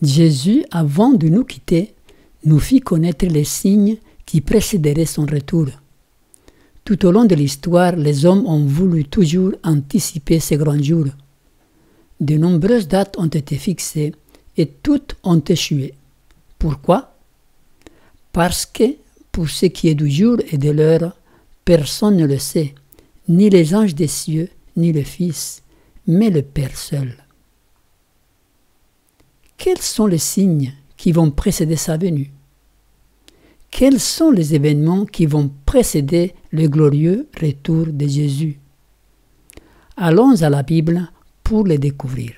Jésus, avant de nous quitter, nous fit connaître les signes qui précéderaient son retour. Tout au long de l'histoire, les hommes ont voulu toujours anticiper ces grands jours. De nombreuses dates ont été fixées et toutes ont échoué. Pourquoi? Parce que, pour ce qui est du jour et de l'heure, personne ne le sait, ni les anges des cieux, ni le Fils, mais le Père seul. Quels sont les signes qui vont précéder sa venue? Quels sont les événements qui vont précéder le glorieux retour de Jésus? Allons à la Bible pour les découvrir.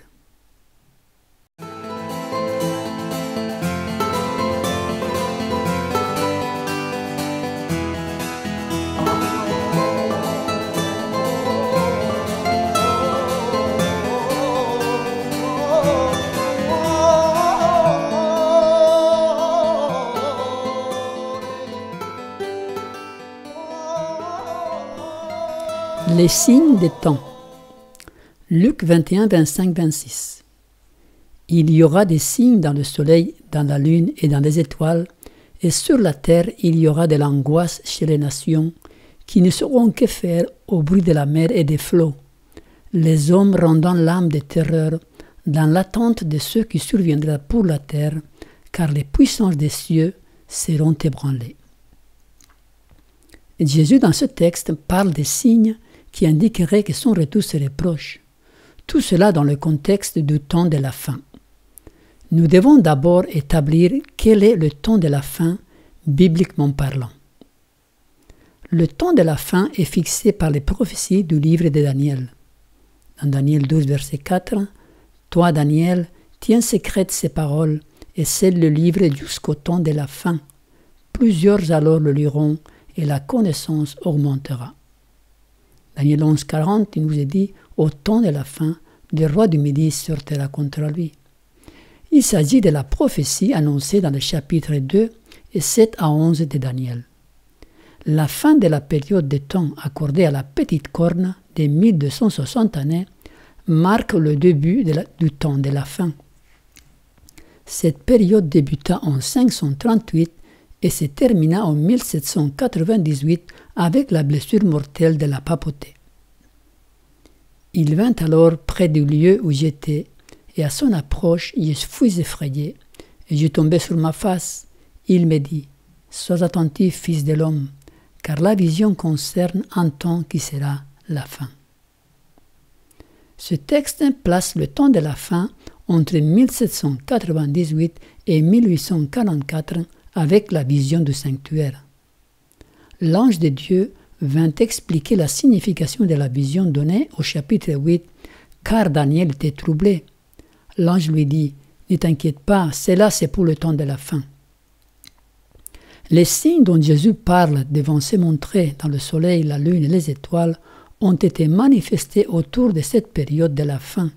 Les signes des temps. Luc 21, 25, 26. Il y aura des signes dans le soleil, dans la lune et dans les étoiles, et sur la terre il y aura de l'angoisse chez les nations, qui ne sauront que faire au bruit de la mer et des flots, les hommes rendant l'âme de terreur, dans l'attente de ceux qui surviendront pour la terre, car les puissances des cieux seront ébranlées. Jésus, dans ce texte, parle des signes qui indiquerait que son retour serait proche. Tout cela dans le contexte du temps de la fin. Nous devons d'abord établir quel est le temps de la fin, bibliquement parlant. Le temps de la fin est fixé par les prophéties du livre de Daniel. Dans Daniel 12, verset 4, « Toi, Daniel, tiens secrètes ces paroles et scelle le livre jusqu'au temps de la fin. Plusieurs alors le liront et la connaissance augmentera. » Daniel 11, 40, il nous est dit « Au temps de la fin, le roi du Midi sortira contre lui. » Il s'agit de la prophétie annoncée dans les chapitres 2 et 7 à 11 de Daniel. La fin de la période de temps accordée à la petite corne de 1260 années marque le début du temps de la fin. Cette période débuta en 538 et se termina en 1798 avec la blessure mortelle de la papauté. Il vint alors près du lieu où j'étais, et à son approche, je fus effrayé, et je tombai sur ma face. Il me dit, « Sois attentif, fils de l'homme, car la vision concerne un temps qui sera la fin. » Ce texte place le temps de la fin entre 1798 et 1844 avec la vision du sanctuaire. L'ange de Dieu vint expliquer la signification de la vision donnée au chapitre 8, car Daniel était troublé. L'ange lui dit, « Ne t'inquiète pas, cela c'est pour le temps de la fin. » Les signes dont Jésus parle devant se montrer dans le soleil, la lune et les étoiles ont été manifestés autour de cette période de la fin.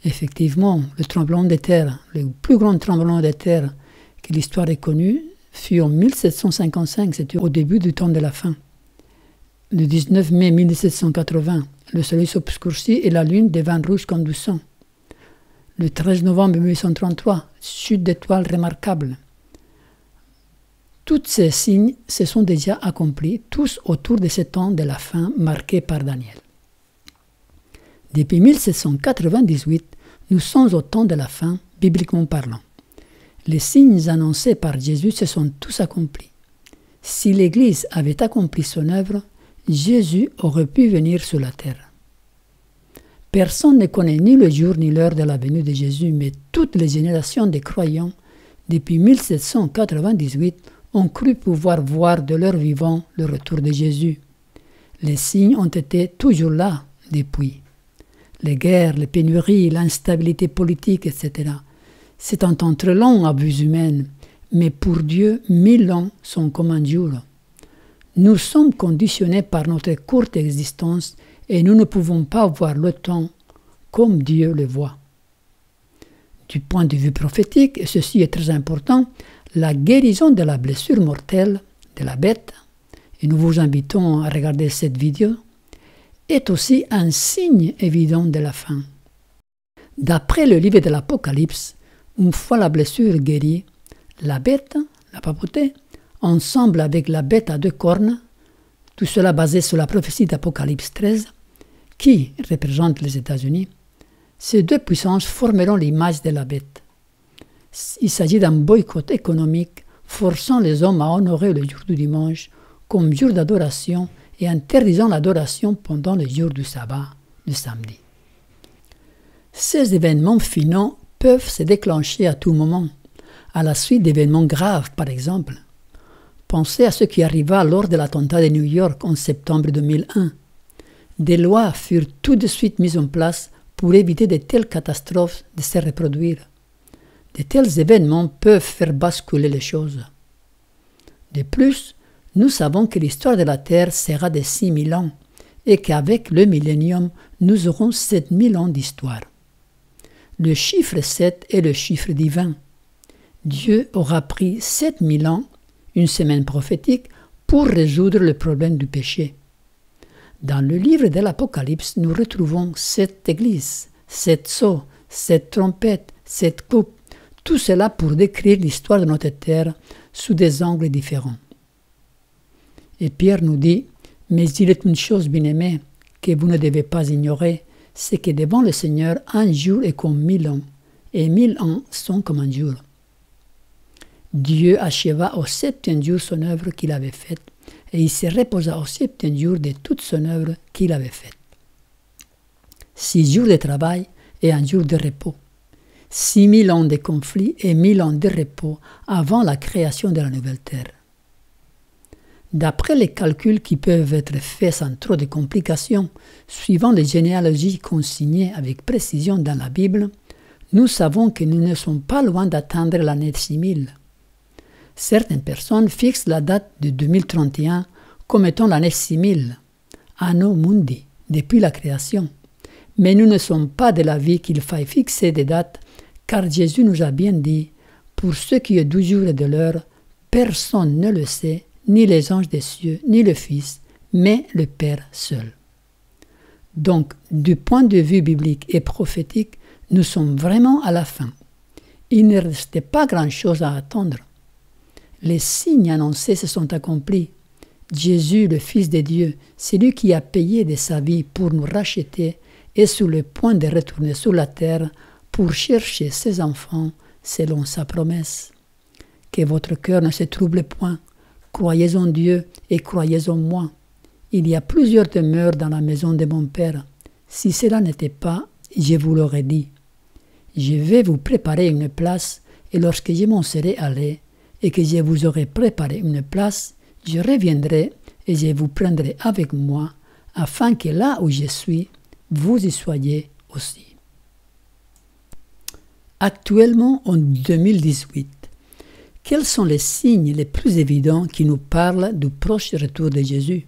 Effectivement, le tremblement de terre, le plus grand tremblement de terre que l'histoire ait connu, fut en 1755, c'était au début du temps de la fin. Le 19 mai 1780, le soleil s'obscurcit et la lune devint rouge comme du sang. Le 13 novembre 1833, chute d'étoiles remarquable. Tous ces signes se sont déjà accomplis, tous autour de ce temps de la fin marqué par Daniel. Depuis 1798, nous sommes au temps de la fin, bibliquement parlant. Les signes annoncés par Jésus se sont tous accomplis. Si l'Église avait accompli son œuvre, Jésus aurait pu venir sur la terre. Personne ne connaît ni le jour ni l'heure de la venue de Jésus, mais toutes les générations de croyants, depuis 1798, ont cru pouvoir voir de leur vivant le retour de Jésus. Les signes ont été toujours là depuis. Les guerres, les pénuries, l'instabilité politique, etc. C'est un temps très long à vue humaine, mais pour Dieu, 1000 ans sont comme un jour. Nous sommes conditionnés par notre courte existence et nous ne pouvons pas voir le temps comme Dieu le voit. Du point de vue prophétique, et ceci est très important, la guérison de la blessure mortelle de la bête, et nous vous invitons à regarder cette vidéo, est aussi un signe évident de la fin. D'après le livre de l'Apocalypse, Une fois la blessure guérie, la bête, la papauté, ensemble avec la bête à 2 cornes, tout cela basé sur la prophétie d'Apocalypse 13, qui représente les États-Unis, ces 2 puissances formeront l'image de la bête. Il s'agit d'un boycott économique forçant les hommes à honorer le jour du dimanche comme jour d'adoration et interdisant l'adoration pendant les jours du sabbat, le samedi. Ces événements finaux peuvent se déclencher à tout moment, à la suite d'événements graves par exemple. Pensez à ce qui arriva lors de l'attentat de New York en septembre 2001. Des lois furent tout de suite mises en place pour éviter de telles catastrophes de se reproduire. De tels événements peuvent faire basculer les choses. De plus, nous savons que l'histoire de la Terre sera de 6000 ans et qu'avec le millénium, nous aurons 7000 ans d'histoire. Le chiffre 7 est le chiffre divin. Dieu aura pris 7000 ans, une semaine prophétique, pour résoudre le problème du péché. Dans le livre de l'Apocalypse, nous retrouvons 7 églises, 7 sceaux, 7 trompettes, 7 coupes, tout cela pour décrire l'histoire de notre terre sous des angles différents. Et Pierre nous dit, « Mais il est une chose bien-aimée que vous ne devez pas ignorer, c'est que devant le Seigneur, un jour est comme 1000 ans, et 1000 ans sont comme un jour. » Dieu acheva au 7e jour son œuvre qu'il avait faite, et il se reposa au 7e jour de toute son œuvre qu'il avait faite. 6 jours de travail et un jour de repos. 6000 ans de conflits et 1000 ans de repos avant la création de la nouvelle terre. D'après les calculs qui peuvent être faits sans trop de complications, suivant les généalogies consignées avec précision dans la Bible, nous savons que nous ne sommes pas loin d'atteindre l'année 6000. Certaines personnes fixent la date de 2031 comme étant l'année 6000, Anno Mundi, depuis la création. Mais nous ne sommes pas de l'avis qu'il faille fixer des dates, car Jésus nous a bien dit, pour ce qui est du jour et de l'heure, personne ne le sait, ni les anges des cieux, ni le Fils, mais le Père seul. Donc, du point de vue biblique et prophétique, nous sommes vraiment à la fin. Il ne restait pas grand-chose à attendre. Les signes annoncés se sont accomplis. Jésus, le Fils de Dieu, celui qui a payé de sa vie pour nous racheter, est sur le point de retourner sur la terre pour chercher ses enfants selon sa promesse. Que votre cœur ne se trouble point. Croyez en Dieu et croyez en moi. Il y a plusieurs demeures dans la maison de mon Père. Si cela n'était pas, je vous l'aurais dit. Je vais vous préparer une place, et lorsque je m'en serai allé, et que je vous aurai préparé une place, je reviendrai et je vous prendrai avec moi, afin que là où je suis, vous y soyez aussi. Actuellement, en 2018, quels sont les signes les plus évidents qui nous parlent du proche retour de Jésus?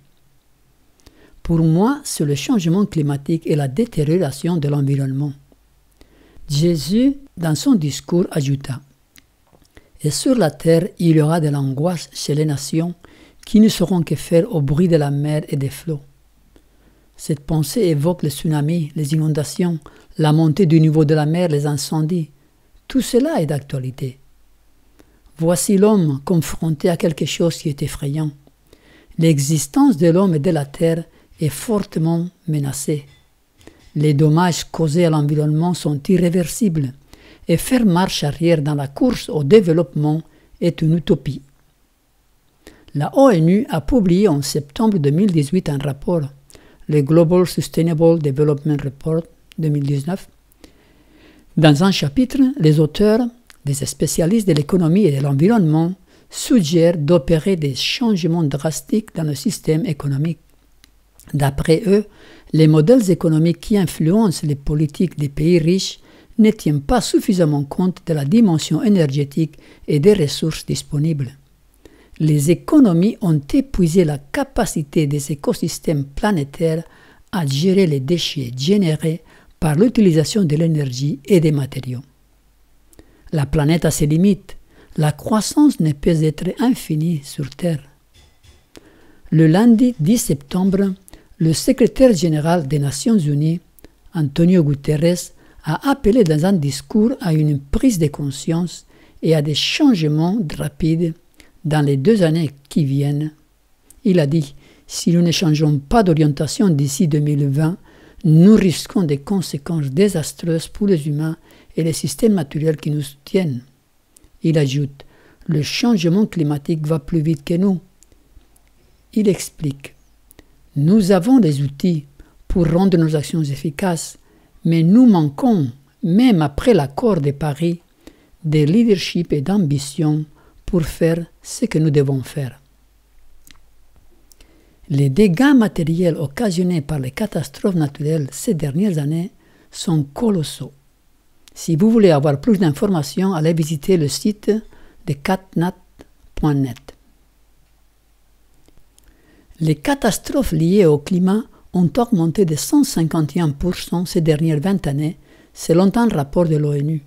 Pour moi, c'est le changement climatique et la détérioration de l'environnement. Jésus, dans son discours, ajouta « Et sur la terre, il y aura de l'angoisse chez les nations qui ne sauront que faire au bruit de la mer et des flots. » Cette pensée évoque les tsunamis, les inondations, la montée du niveau de la mer, les incendies. Tout cela est d'actualité. Voici l'homme confronté à quelque chose qui est effrayant. L'existence de l'homme et de la terre est fortement menacée. Les dommages causés à l'environnement sont irréversibles et faire marche arrière dans la course au développement est une utopie. La ONU a publié en septembre 2018 un rapport, le Global Sustainable Development Report 2019. Dans un chapitre, les auteurs, des spécialistes de l'économie et de l'environnement, suggèrent d'opérer des changements drastiques dans le système économique. D'après eux, les modèles économiques qui influencent les politiques des pays riches ne tiennent pas suffisamment compte de la dimension énergétique et des ressources disponibles. Les économies ont épuisé la capacité des écosystèmes planétaires à gérer les déchets générés par l'utilisation de l'énergie et des matériaux. La planète a ses limites. La croissance ne peut être infinie sur Terre. Le lundi 10 septembre, le secrétaire général des Nations Unies, Antonio Guterres, a appelé dans un discours à une prise de conscience et à des changements rapides dans les 2 années qui viennent. Il a dit « Si nous ne changeons pas d'orientation d'ici 2020, nous risquons des conséquences désastreuses pour les humains et les systèmes naturels qui nous soutiennent. » Il ajoute « Le changement climatique va plus vite que nous. » Il explique « Nous avons des outils pour rendre nos actions efficaces, mais nous manquons, même après l'accord de Paris, de leadership et d'ambition pour faire ce que nous devons faire. » Les dégâts matériels occasionnés par les catastrophes naturelles ces dernières années sont colossaux. Si vous voulez avoir plus d'informations, allez visiter le site de catnat.net. Les catastrophes liées au climat ont augmenté de 151% ces dernières 20 années, selon un rapport de l'ONU.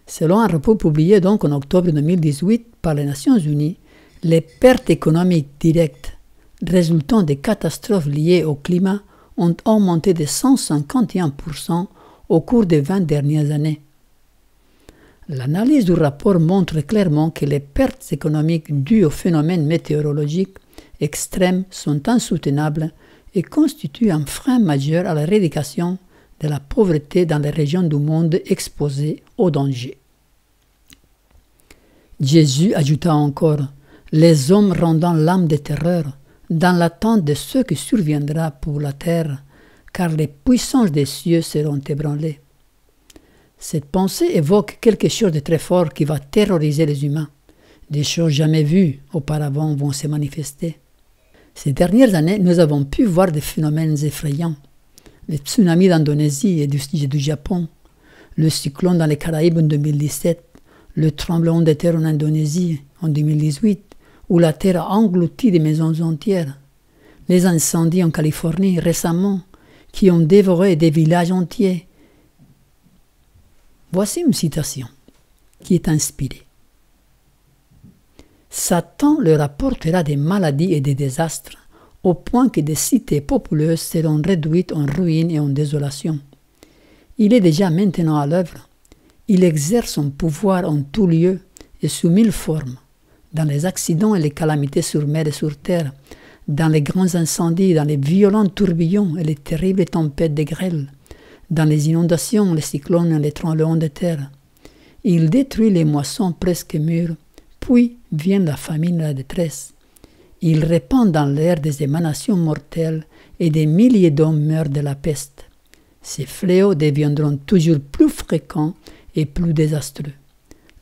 Selon un rapport publié donc en octobre 2018 par les Nations Unies, les pertes économiques directes résultant des catastrophes liées au climat ont augmenté de 151% au cours des 20 dernières années. L'analyse du rapport montre clairement que les pertes économiques dues aux phénomènes météorologiques extrêmes sont insoutenables et constituent un frein majeur à la rééducation de la pauvreté dans les régions du monde exposées au danger. Jésus ajouta encore « Les hommes rendant l'âme de terreur dans l'attente de ce qui surviendra pour la terre, car les puissances des cieux seront ébranlées. » Cette pensée évoque quelque chose de très fort qui va terroriser les humains. Des choses jamais vues auparavant vont se manifester. Ces dernières années, nous avons pu voir des phénomènes effrayants. Les tsunamis d'Indonésie et du Japon, le cyclone dans les Caraïbes en 2017, le tremblement de terre en Indonésie en 2018, où la terre a englouti des maisons entières, les incendies en Californie récemment, qui ont dévoré des villages entiers. Voici une citation qui est inspirée. « Satan leur apportera des maladies et des désastres, au point que des cités populeuses seront réduites en ruines et en désolation. Il est déjà maintenant à l'œuvre. Il exerce son pouvoir en tout lieu et sous 1000 formes, dans les accidents et les calamités sur mer et sur terre, dans les grands incendies, dans les violents tourbillons et les terribles tempêtes de grêle, dans les inondations, les cyclones et les tremblements de terre. Il détruit les moissons presque mûres, puis vient la famine et la détresse. Il répand dans l'air des émanations mortelles et des milliers d'hommes meurent de la peste. Ces fléaux deviendront toujours plus fréquents et plus désastreux.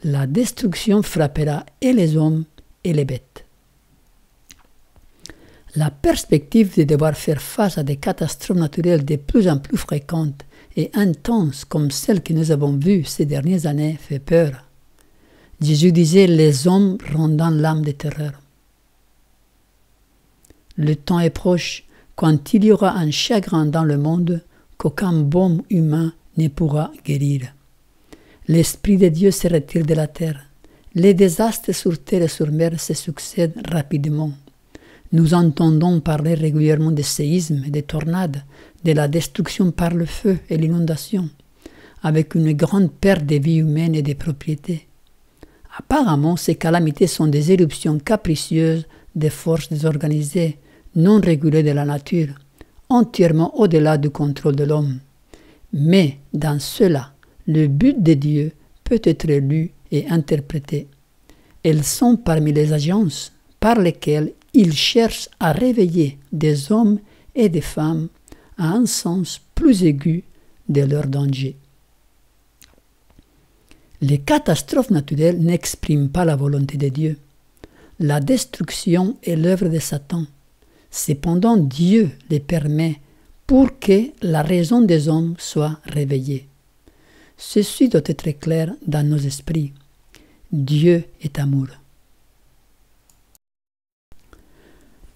La destruction frappera et les hommes et les bêtes. La perspective de devoir faire face à des catastrophes naturelles de plus en plus fréquentes et intenses comme celles que nous avons vues ces dernières années fait peur. Jésus disait « Les hommes rendant l'âme de terreur ». Le temps est proche quand il y aura un chagrin dans le monde qu'aucun baume humain ne pourra guérir. L'Esprit de Dieu se retire de la terre. Les désastres sur terre et sur mer se succèdent rapidement. Nous entendons parler régulièrement des séismes et des tornades, de la destruction par le feu et l'inondation, avec une grande perte de vies humaines et de propriétés. Apparemment, ces calamités sont des éruptions capricieuses des forces désorganisées, non régulées de la nature, entièrement au-delà du contrôle de l'homme. Mais dans cela, le but de Dieu peut être lu et interprété. Elles sont parmi les agences par lesquelles il cherche à réveiller des hommes et des femmes à un sens plus aigu de leur danger. Les catastrophes naturelles n'expriment pas la volonté de Dieu. La destruction est l'œuvre de Satan. Cependant, Dieu les permet pour que la raison des hommes soit réveillée. Ceci doit être clair dans nos esprits. Dieu est amour.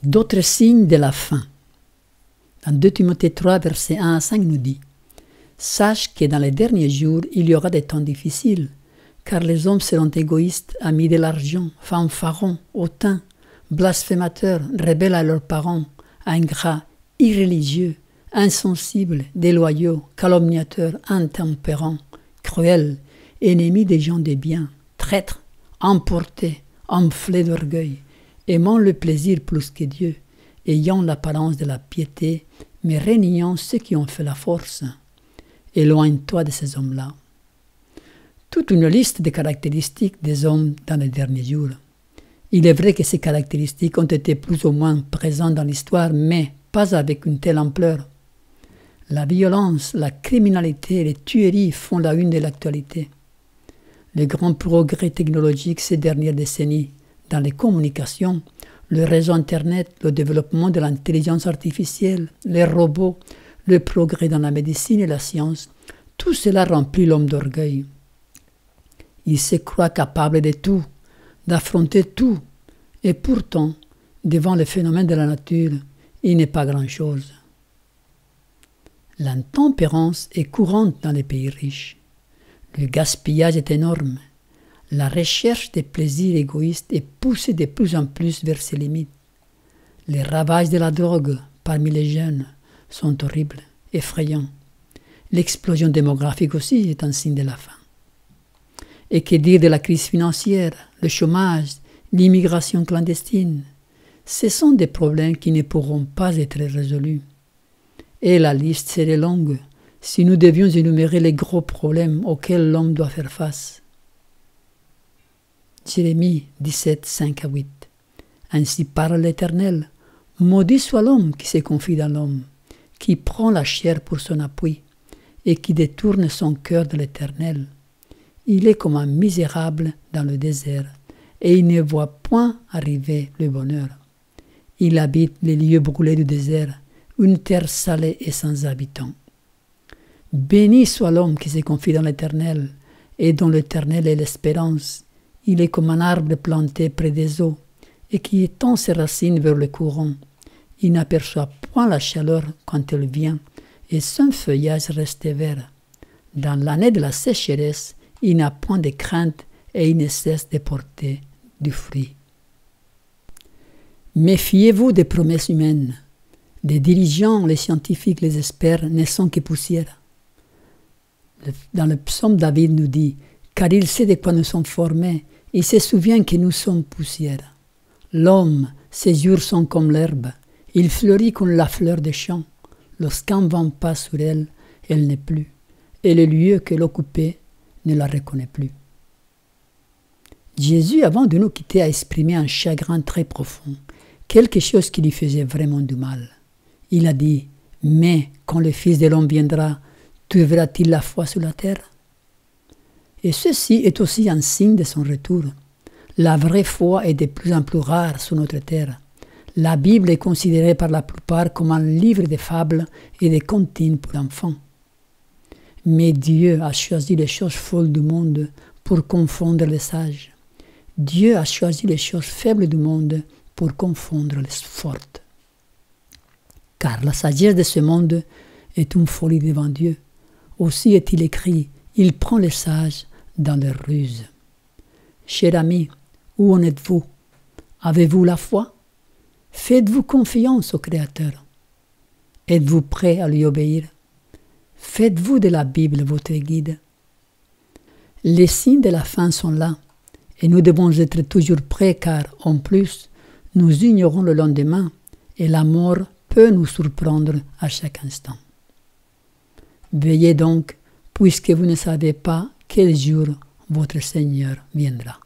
D'autres signes de la fin. Dans 2 Timothée 3, versets 1 à 5 nous dit « Sache que dans les derniers jours, il y aura des temps difficiles, car les hommes seront égoïstes, amis de l'argent, fanfarons, hautains, blasphémateurs, rebelles à leurs parents, ingrats, irréligieux, insensibles, déloyaux, calomniateurs, intempérants, cruels, ennemis des gens de bien, traîtres, emportés, enflés d'orgueil, aimant le plaisir plus que Dieu, ayant l'apparence de la piété, mais régnant ceux qui ont fait la force. Éloigne-toi de ces hommes-là. Toute une liste de caractéristiques des hommes dans les derniers jours. Il est vrai que ces caractéristiques ont été plus ou moins présentes dans l'histoire, mais pas avec une telle ampleur. La violence, la criminalité et les tueries font la une de l'actualité. Les grands progrès technologiques ces dernières décennies dans les communications, le réseau Internet, le développement de l'intelligence artificielle, les robots, le progrès dans la médecine et la science, tout cela remplit l'homme d'orgueil. Il se croit capable de tout, d'affronter tout, et pourtant, devant les phénomènes de la nature, il n'est pas grand-chose. L'intempérance est courante dans les pays riches. Le gaspillage est énorme. La recherche des plaisirs égoïstes est poussée de plus en plus vers ses limites. Les ravages de la drogue parmi les jeunes sont horribles, effrayants. L'explosion démographique aussi est un signe de la fin. Et que dire de la crise financière, le chômage, l'immigration clandestine? Ce sont des problèmes qui ne pourront pas être résolus. Et la liste serait longue si nous devions énumérer les gros problèmes auxquels l'homme doit faire face. Jérémie 17, 5 à 8. Ainsi parle l'Éternel. Maudit soit l'homme qui se confie dans l'homme, qui prend la chair pour son appui, et qui détourne son cœur de l'Éternel. Il est comme un misérable dans le désert, et il ne voit point arriver le bonheur. Il habite les lieux brûlés du désert, une terre salée et sans habitants. Béni soit l'homme qui se confie dans l'Éternel, et dont l'Éternel est l'espérance. Il est comme un arbre planté près des eaux, et qui étend ses racines vers le courant. Il n'aperçoit point la chaleur quand elle vient, et son feuillage reste vert. Dans l'année de la sécheresse, il n'a point de crainte, et il ne cesse de porter du fruit. Méfiez-vous des promesses humaines. Les dirigeants, les scientifiques, les experts ne sont que poussière. Dans le psaume, David nous dit « Car il sait de quoi nous sommes formés, il se souvient que nous sommes poussière. L'homme, ses jours sont comme l'herbe, il fleurit comme la fleur des champs. Lorsqu'un vent passe sur elle, elle n'est plus, et le lieu qu'elle occupait ne la reconnaît plus. » Jésus, avant de nous quitter, a exprimé un chagrin très profond, quelque chose qui lui faisait vraiment du mal. Il a dit « Mais quand le Fils de l'homme viendra, trouveras-t-il la foi sur la terre ?» Et ceci est aussi un signe de son retour. La vraie foi est de plus en plus rare sur notre terre. La Bible est considérée par la plupart comme un livre de fables et de comptines pour enfants. Mais Dieu a choisi les choses folles du monde pour confondre les sages. Dieu a choisi les choses faibles du monde pour confondre les fortes. Car la sagesse de ce monde est une folie devant Dieu. Aussi est-il écrit, il prend les sages dans leurs ruses. Cher ami, où en êtes-vous? Avez-vous la foi? Faites-vous confiance au Créateur? Êtes-vous prêt à lui obéir? Faites-vous de la Bible votre guide? Les signes de la fin sont là, et nous devons être toujours prêts car, en plus, nous ignorons le lendemain, et la mort peut nous surprendre à chaque instant. Veillez donc, puisque vous ne savez pas quel jour votre Seigneur viendra.